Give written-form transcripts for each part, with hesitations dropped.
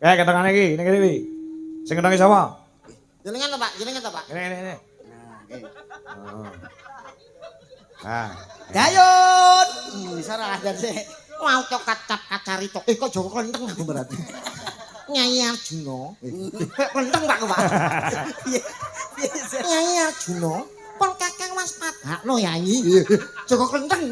Ketengane iki, ning kene iki. Sing kenangi sapa? Jenengan to, Pak? Jenengan to, Pak? Ini. Nah, Dayun. Sarah ajar sih. Mau coklat cap kacari tok. Kok Joko Klenteng aku berarti. Nyai Arjuna. Klenteng Pak, Pak. Nyai Arjuna. Pon Kakang Mas Padakno Nyai. Joko Klenteng.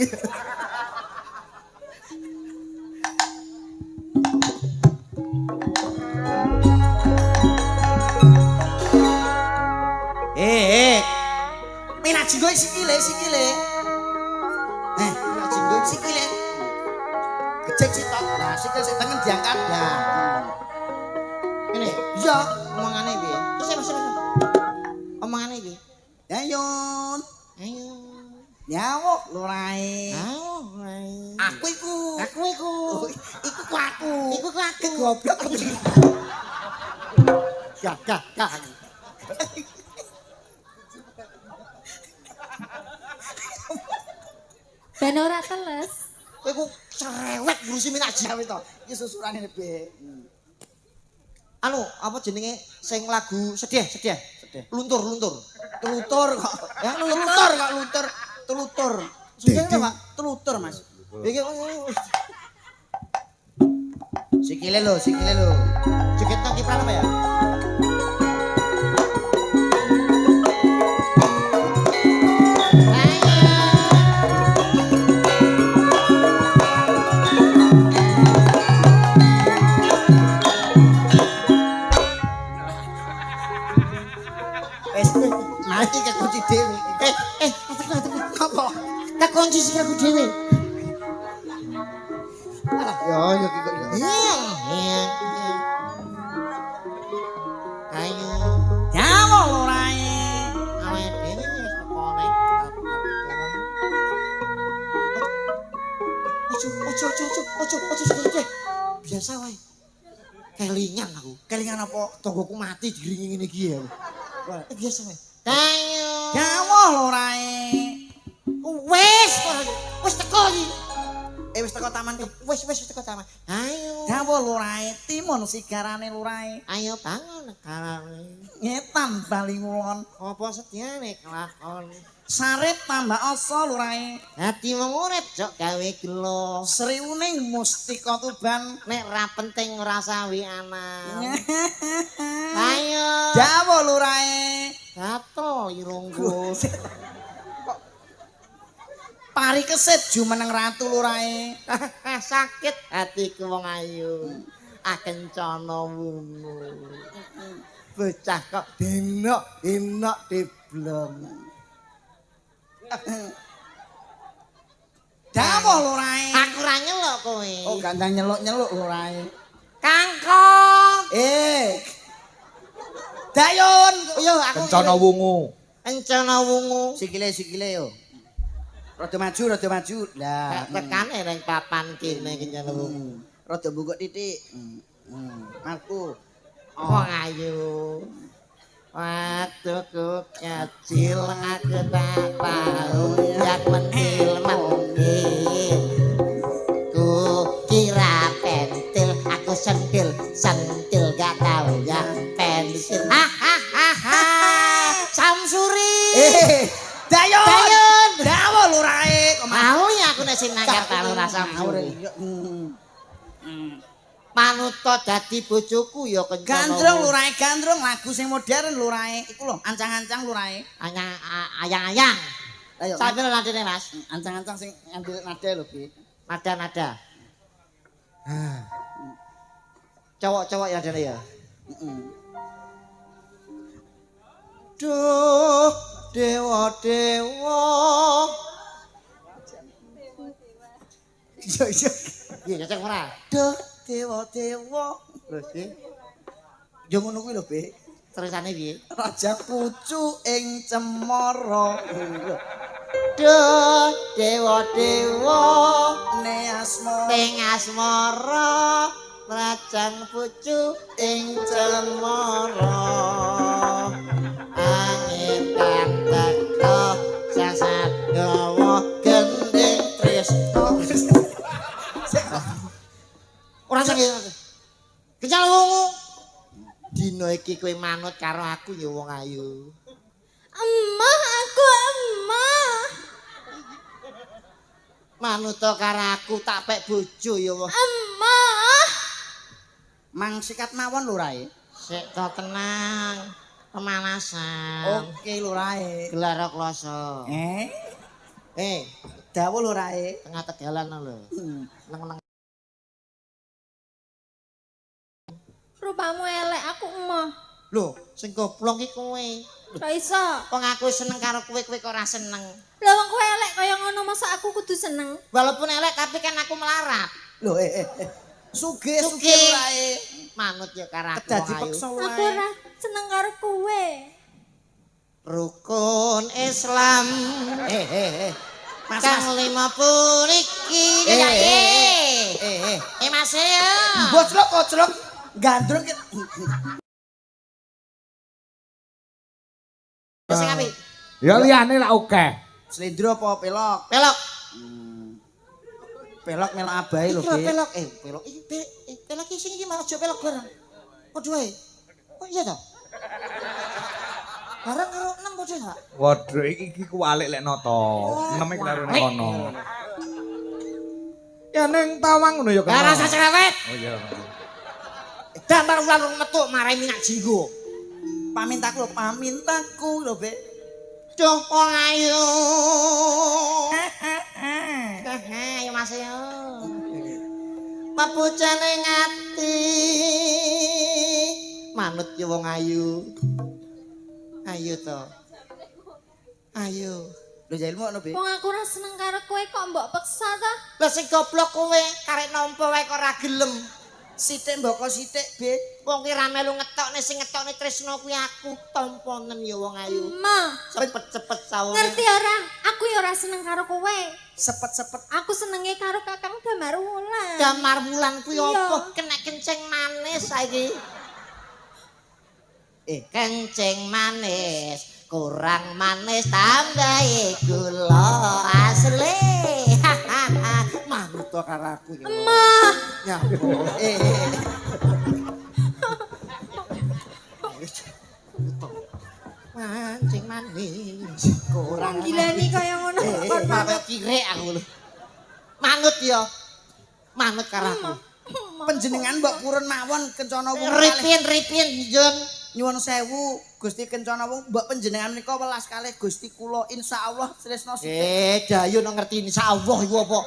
Mina jinggo sikile. Mina jinggo sikile. Gejek sitok. Lah sikil sing tengen diangkat. Lah. Ini. Iya, Omongane piye? Terus. Omongane piye? Dayun. Ayo. Nyawuk lurae. Aku iku. Iku aku. Goblok. Gak. Ben ora teles. Kowe ku cerewet ngurusi minak Jawi to. Iki susurane Be. Anu, apa jenenge sing lagu sedih. Luntur. Telutur kok. Ya, Telutur. Sudah Pak, telutur Mas. Iki Sikile lho. joget nang kiprah apa ya? Mati kekunci dhewe. Apa? Tak kunci sih aku dhewe. Yo iki kok yo. Iya. Ayo. Nyawo lurae. Awake dhewe wis tekone. Ojo sedih. Biasa wae. Kelingan aku. Kelingan apa? Tonggoku mati diringi ngene iki ya. Biasa wae. Ayo. Nyawo lurae. Wis teko iki. Wis teko taman ki. Wis teko taman. Ayo. Nyawo lurae, timun sigarane lurae. Ayo bangun negarane. Ngetan bali ngulon. Apa setiane kelakon. Sarip tambah asa lurae. Hati mengurip jok gawe gelo. Sriuning mustika tuban. Nek ra penting ora sawi anak. Ayo. Nyawo lurae. Gato irungku. Pari kesit jumeneng ratu lurae. Sakit hatiku wong ayu. Akencana wungu. Bocah kok denok diblong. Nyawo lurae. Aku ra nyeluk kowe. Oh, gandang nyeluk-nyeluk lurae. Kangkong. Dayun. Yo aku kencana wungu. Encana wungu. Sikile yo. Rada maju. Lah, Tekane ning papan kene kencana wungu. Rada bungkuk titik. Aku. Wong ayu. Waduhku kecil aku tak tahu jak mentil. Ku kira pentil, aku sentil gak tahu ya pensil. Hahaha. Samsuri. Dayun. Dawa lurae. Mau ya aku nek sing nanggap tahu rasa samsuri. Manuto dadi bojoku ya kencana. Gandrung lurae, gandrung lagu sing modern lurae. Iku lho, ancang-ancang lurae. Ayang-ayang. Ayo. Sambil nadene Mas. Ancang-ancang sing ngambil nada lho, Bi. Nada-nada. Cowok-cowok ya nadene ya. Duh, dewa-dewa. Iya. Iya, cocok ora? Duh, dewa-dewa. Lho, iki Yo ngono kuwi lho, Bi. terusane piye? Raja pucu ing cemara. Duh, dewa-dewa. Ne asma. Ing asmara rajang pucu ing cemara. Angin kang teka sasat gawa gending tresno. Ora Rasa nggih. Kencal wungu. Dina iki kowe manut karo aku ya wong ayu. Emah aku emah. Manut to karo aku tak pek bojo ya wong. Emah. Mang sikat mawon lho Rae. Sik to tenang. Pemanasan. Oke lho Rae. Gelar kloso. Dawuh lho Rae. Tengah tegalan lho. Neng Rupamu elek aku emah. lho, sing goblok iki kowe. Ra iso. Wong aku seneng karo kowe kok ora seneng. Lah wong kowe elek kaya ngono masa aku kudu seneng. Walaupun elek tapi kan aku melarat. Lho Sugih Rae. Manut ya karo aku Kedadi wong ayu. peksa Aku wae. ora seneng karo kowe. Rukun Islam. Mas Kang 50 iki. Mas ya. Boclok koclok gandrung. Sing api. Ya liyane lak oke. Slendro apa pelok? Pelok. Pelok melok abahe lho, Pelok Ge. pelok. Pelok iki pelok iki sing iki malah aja pelok bareng. Padha wae. Oh iya to? Bareng karo 6 padha enggak? Waduh iki kualik lek noto. Neme karo nek kono. Ya ning tawang ngono ya Ora rasa cerewet. Oh iya. Damar ulang metu marai minyak jinggo. Pamintaku lho, Be. Duh wong ayu. Ayo Mas yo. Papucane ngati. Manut yo wong ayu. Ayo to. Ayo. Lho jailmu ono, Be. Wong aku ora seneng karo kowe kok mbok peksa ta? Lah sing goblok kowe karek nampa wae kok ora gelem. Sithik mboko sithik, Be. Wong ki ra melu ngetokne sing ngetokne tresno kuwi aku tamponen ya wong ayu. Emah. Cepet-cepet sawane. Ngerti ora? Aku ya ora seneng karo kowe. Sepet-sepet. Aku senenge karo Kakang Damar Wulan. Damar wulan kuwi Iya. apa? Kena kencing manis saiki. Kencing manis, kurang manis tambahi gula asli. Manut to karo aku ya. Emah. Nyambung. Mancing manis, kurang Gilani kaya ngono kok. Kaya kirek aku lho. Manut ya. Manut karo aku. Panjenengan mbok purun mawon kencana wong kalih. Ripin Jun. Nyuwun sewu Gusti kencana wong mbok panjenengan menika welas kalih Gusti kula insyaallah tresno sithik. Dayo nang ngerti insyaallah iku apa?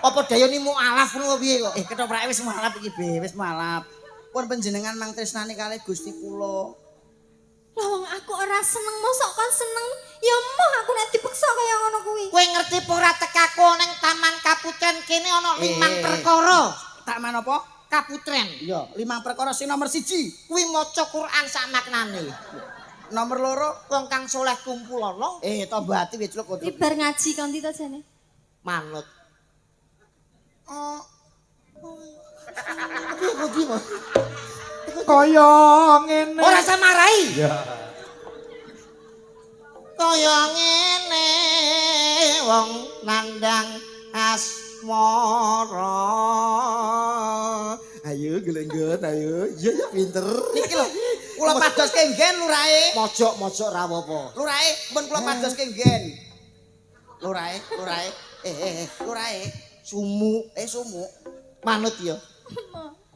Apa dayo ni mualaf ngono piye kok? Ketoprake wis malap iki, Be, wis malap. Pun panjenengan mang tresnani kalih Gusti kula. Lah wong aku ora seneng mosok kon seneng. Ya emoh aku nek dipeksa kaya ngono kuwi. Kowe ngerti apa ora tekaku ning Taman Kaputren kene ana 5 perkara. Tak man apa? Kaputren. Iya, 5 perkara sing nomor 1. Kuwi maca Quran sak maknane. Nomor 2, Wong kang soleh kumpul ana tombati wis lho. Ibar ngaji kanthi to jane. manut. Piye kok? Kaya ngene. Ora samarai. Ya. Kaya ngene wong nandang asmara. Ayo gelenggot ayo. Iya ya pinter. Niki lho, kula padoske nggen lurahe. Mojok-mojok ra apa-apa. Lurahe, pun kula padoske nggen. Lurahe. Lurahe. Sumu, Sumu. manut ya.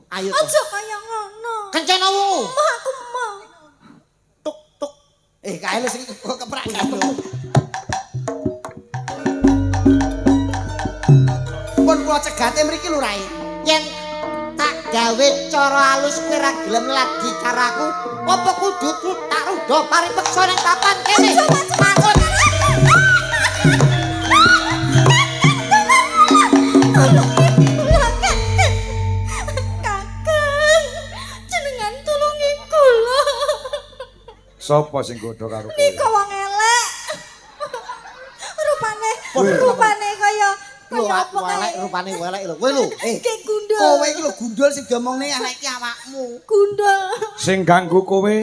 Ayo to. Aja kaya ngono. Kencana wungu. Emah aku emah. Tuk tuk. Kae lho sing keprak gandum. Pun kula cegate mriki lurahe. Yen tak gawe cara halus kowe ra gelem lagi karo aku, apa kudu tak rudo paripeksa ning papan kene. Manut. Kakang, jenengan tulungi kula. Sopo sing godho karo kowe? Nika wong elek. Rupane kaya apa Elek kae. rupane elek lho. Kowe lho. Kayak gundul. Kowe iki lho gundul sing diomongne anak iki awakmu. Gundul. Sing ganggu kowe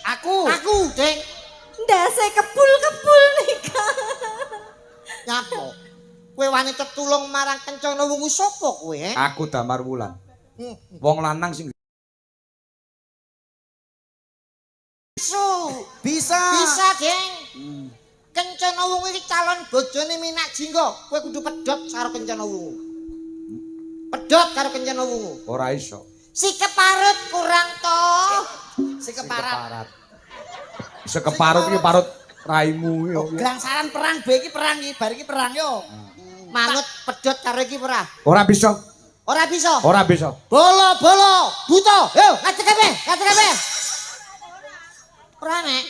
Aku, Deng. Ndase kepul-kepul nika. Nyapo? Kowe wani tetulung marang Kencana Wungu sapa kowe? Aku Damar Wulan. Wong lanang sing Bisa. Bisa, Deng. Kencana Wungu iki calon bojone Minak Jingga. Kowe kudu pedhot karo Kencana Wungu. Pedhot karo Kencana Wungu. ora iso. Si keparut kurang to. Si keparat. Sekeparut iki parut raimu yo. Gelangsaran perang B iki perang iki, bar iki perang yo. Manut pedhot karo iki ora? Ora bisa. Ora bisa. Ora bisa. Bolo, buta. Yo, ngajak kabeh. Ora nek.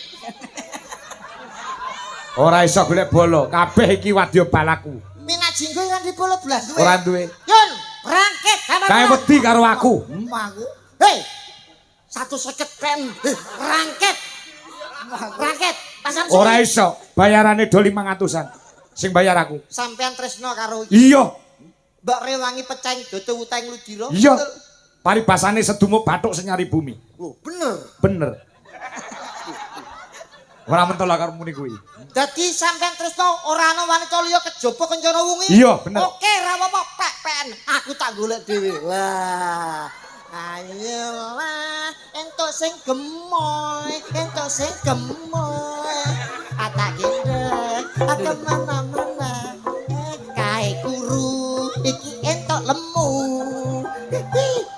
Ora iso golek bolo. Kabeh iki wadya balaku. Minak Jingga kan di bolo blas duwe. Ora duwe. Yun, rangket. Kae wedi karo aku. Aku. Hei. 150 pen. Rangket. Pasang Ora iso. Bayarane do 500-an. Sing bayar aku. sampean tresno karo iki. Iya. Mbak Rewangi pecahing dodo utang ludira. Iya. Paribasane sedumuk bathuk senyari bumi. Oh, bener. Bener. Ora mentol karo muni kuwi. Dadi sampean tresno ora ana wanita liya kejaba Kencana Wungu. Iya, bener. Oke, ra apa-apa, pek-peken. Aku tak golek dhewe. Wah. Ayolah, entuk sing gemoy. Atak gendeng, ada mana-mana. Kae kuru, iki entuk lemu.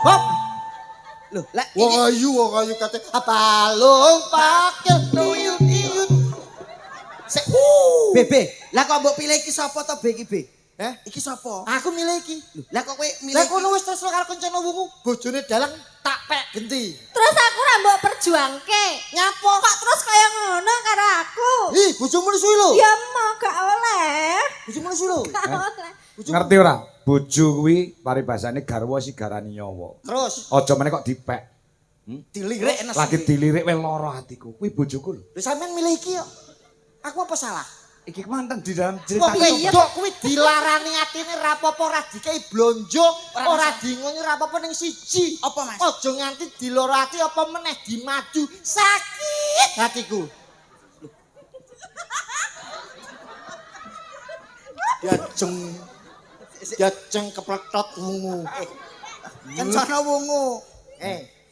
Hop. Loh, lek Wong ayu kate balung pakil tuyut-tuyut. sik Bebe, lah kok mbok pilih iki sapa to B iki B? Iki sapa? Aku milih iki. Lah kok kowe milih Lah kono wis tresno karo Kencana Wungu, bojone dalang tak pek genti. Terus aku ra mbok perjuangke. Nyapa? Kok terus kaya ngono karo aku? Ih, bojomu nesu lho. Ya mau gak oleh. Bojomu nesu lho. Gak oleh. Ngerti ora? Bojo kuwi paribasane garwa sigarani nyawa. Terus Aja meneh kok dipek. dilirik enes. Lagi dilirik wae lara atiku. Kuwi bojoku lho. lho sampean milih iki yo. Aku apa salah? Iki manten di dalam Kok cerita wedok kuwi dilarani atine ra apa-apa ora dikei blonjo, ora dingongi ra apa-apa ning siji. Apa, Mas? Aja nganti diloro ati apa meneh dimadu. Sakit hatiku. Jajeng kepletot wungu. Kencana Wungu.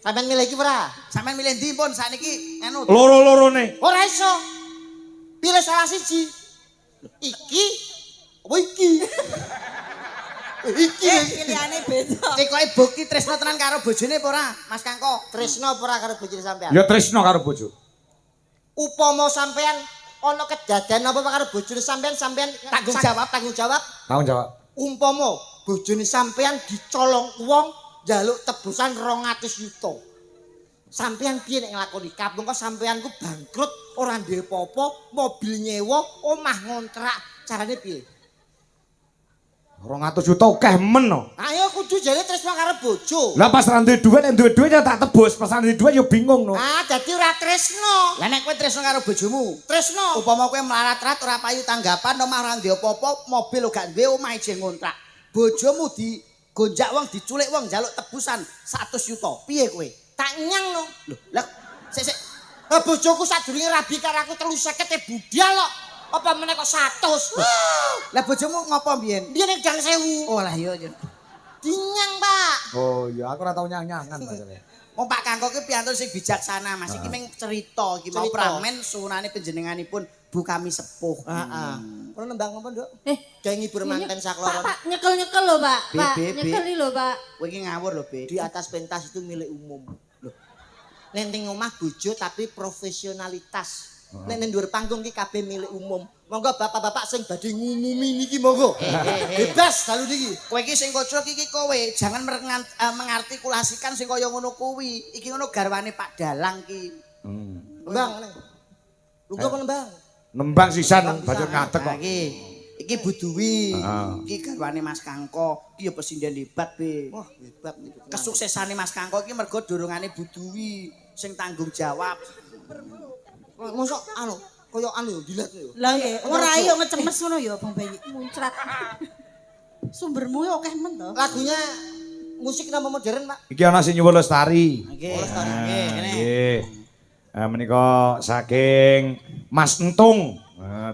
Sampeyan milih iki ora? Sampeyan milih ndi pun sakniki anu. loro-lorone. Ora iso. Pilih salah siji. Iki apa iki? Iki. Pilihane beda. Cikoke Boki tresno tenan karo bojone apa ora, Mas Kangko? Tresno apa ora karo bojone sampean? Ya tresno karo bojo. Upama sampean ana kedaden apa karo bojone sampean Tanggung jawab. Tanggung jawab. Umpama bojone sampean dicolong wong njaluk tebusan 200 juta. Sampean piye nek nglakoni? Kapungka sampean ku bangkrut, ora duwe apa-apa, mobil nyewa, omah ngontrak. Carane piye? 200 juta akeh men no. Ayo kudu jane tresno karo bojo. Lah pas ra duwe dhuwit, nek duwe dhuwit ya tak tebus, pas ra duwe dhuwit ya bingung no. Ah, dadi ora tresno. Lah nek kowe tresno karo bojomu, Tresno. upama kowe melarat-rat ora payu tanggapan omah ora duwe apa-apa, mobil gak duwe, omah ijeng ngontrak. Bojomu digonjak wong, diculik wong, njaluk tebusan 100 juta. Piye kowe? Tak nyang no. Loh, lah sik Bojoku sadurunge rabi karo aku 350 budal kok. Apa meneh kok 100. lah bojomu ngopo mbiyen? Biyen ning Gang Sewu. Oh lah iya iya. Dinyang, Pak. Oh iya aku ora tau nyang-nyangan masalahnya. Wong Pak Kangko ki piantun sing bijaksana Mas. Iki mung cerita iki mau Cerita. pramen sunane panjenenganipun Bu kami sepuh. Heeh. Kono nembang apa, Nduk? Eh, Gawe ngibur manten sakloron. Pak, nyekel-nyekel lho, Pak. Pak, Be. nyekeli lho, Pak. Kowe iki ngawur lho, Be. Di atas pentas itu milik umum. Loh. Nek ning omah bojo tapi profesionalitas. Nek ning dhuwur panggung ki kabeh milik umum. Monggo bapak-bapak sing badhe ngumumi niki monggo. Bebas dalu niki. Kowe iki sing kocok iki kowe, jangan mengartikulasikan sing kaya ngono kuwi. Iki ngono garwane Pak Dalang ki. Nembang ning. Lungguh apa nembang? Nembang sisan bajur ngadeg kok. Nah, iki Bu Duwi. Heeh. Iki garwane Mas Kangko. Iki ya presiden hebat, Be. Wah, hebat niku. Kesuksesane Mas Kangko iki mergo dorongane Bu Duwi sing tanggung jawab. Mosok anu, kaya anu dilat yo. Lah nggih, ora ayo ngecemes ngono ya Bang Bayi. Muncrat. Sumbermu ya akeh men to. Lagunya musik nama modern, Pak. Iki ana sing nyuwun lestari. Nggih. Nggih, Ngene. Nggih. Menika saking Mas Entung.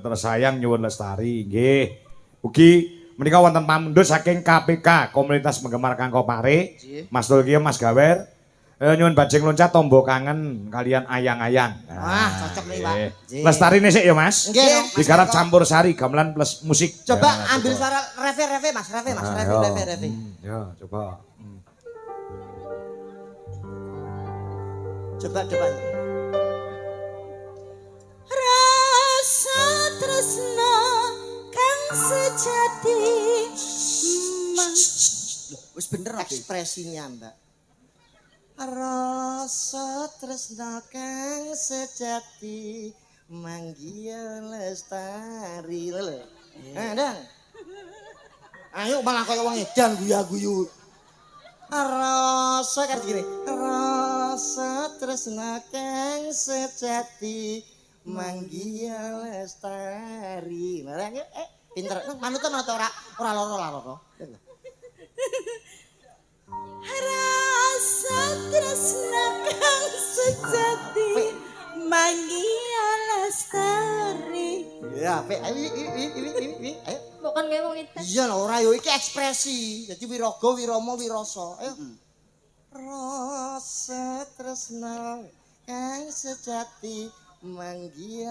Terus sayang nyuwun lestari nggih. Ugi Menika wonten pamundhut saking KPK Komunitas Penggemar Kangko Pare. Mas Tulkia Mas Gawer. Nyuwun bajing loncat tombo kangen kalian ayang-ayang. Wah, cocok nih, Pak. Lestarine sik ya, Mas. Nggih. Digarap campur sari gamelan plus musik. Coba Ya, ambil suara reve Mas, reve. Ya, coba. Coba. Rasa tresna kang sejati. Wis bener apa? Ekspresinya, Mbak. Rasa tresna kang sejati manggil lestari lho. Dang. Ayo malah kaya wong edan guyu-guyu. Rasa kan gini. Rasa tresna kang sejati manggil lestari. Lah pinter. Manut ora loro. Rasa tresna kang sejati manggil lestari. Ya, Pak. Ayo. Bukan kayak wong itu. Iya lho, ora yo iki ekspresi. Jadi wiraga, wirama, wirasa. Ayo. Rasa tresna kang sejati manggil.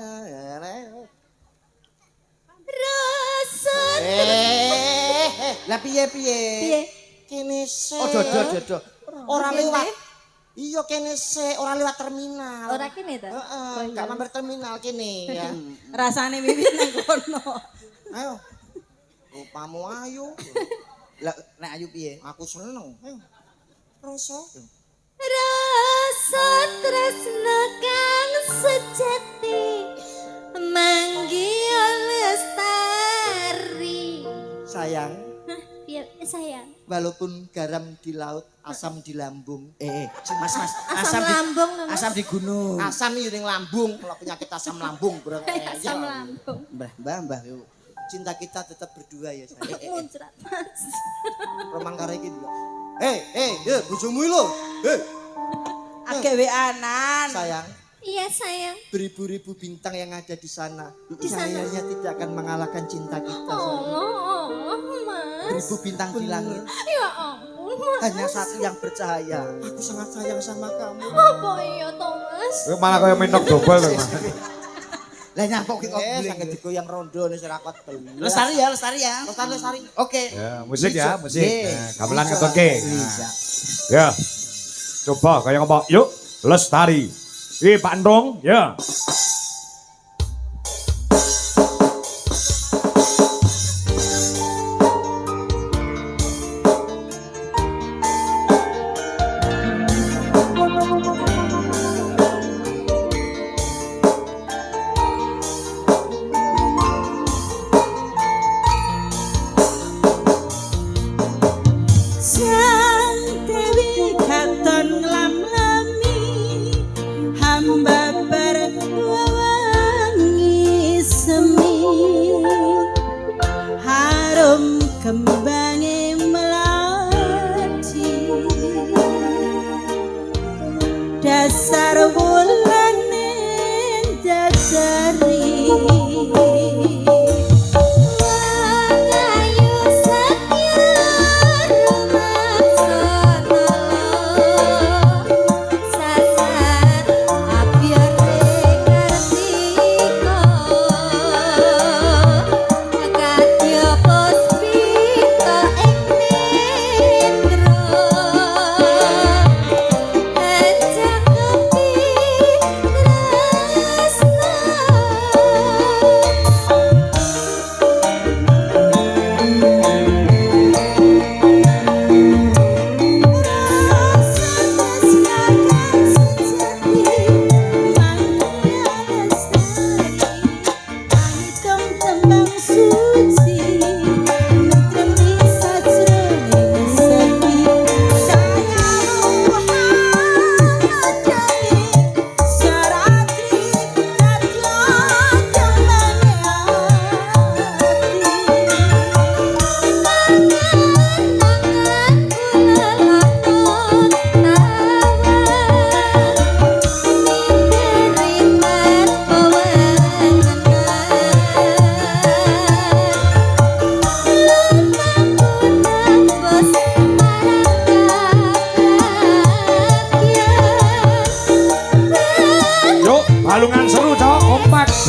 Rasa Lah piye? Piye? Kene sik. Oh, dodo. Ora Kene? lewat. Iya kene sik, ora lewat terminal. Ora kene ta? Heeh, gak mampir terminal kene ya. rasane Wiwit nang kono. Ayo. Rupamu ayu. Lah nek ayu piye? Aku seneng. Ayo. Rasa. Rasa tresna kang sejati manggil lestari. Sayang, Hah, piye sayang? walaupun garam di laut, asam di lambung. Mas. Asam lambung lho, Mas. Asam di gunung. Asam iki ning lambung, kalau penyakit asam lambung, Bro. Asam lambung. Mbah yuk. Cinta kita tetap berdua ya, sayang. Muncrat, Mas. Roman karo iki lho. Ya bojomu lho. Agawe anan. Sayang, Iya sayang. beribu-ribu bintang yang ada di sana. Di sana. Cahayanya tidak akan mengalahkan cinta kita. sayang. Allah, Mas. Beribu bintang di langit. Ya ampun, Mas. Hanya satu yang bercahaya. Aku sangat sayang sama kamu. Apa iya toh, Mas? Malah kaya minok dobel lho, Mas. Lah nyapok iki kok Sangat digoyang rondo nih serakot. Lestari ya. Lestari. Oke. Ya, musik ya, musik. Nggih. Nah, gamelan ngetoke. Bisa. Ya. Coba kaya ngapa? Yuk, Lestari. Pak Ndong, ya. Sang Dewi katon nglam-lami hamba berwangi semi harum kembange melati dasar wulane dadari Wangayu satya rumaksana sasar abiyare kartika kadya puspita ing netra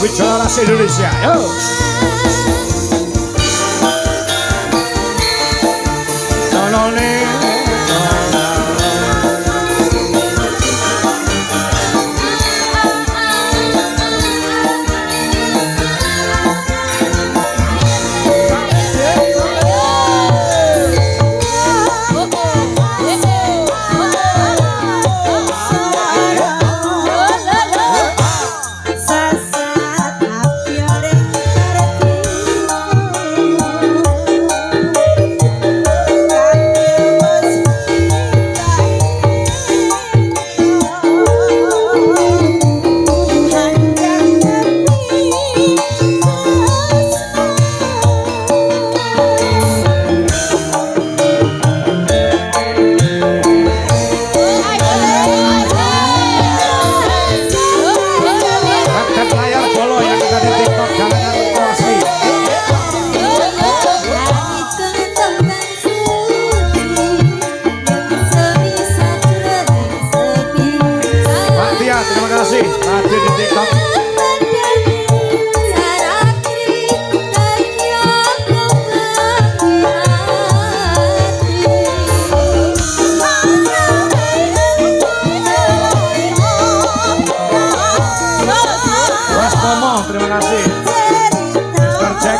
Wijaya Ras Indonesia. Yo. Dolone sasat api ore Rakyat layar bolo yang kita di TikTok jalanan itu asli. Pak Tia, terima kasih. Hadir di TikTok. Mas Pomo, terima kasih. Mr. Jack.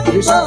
Bisa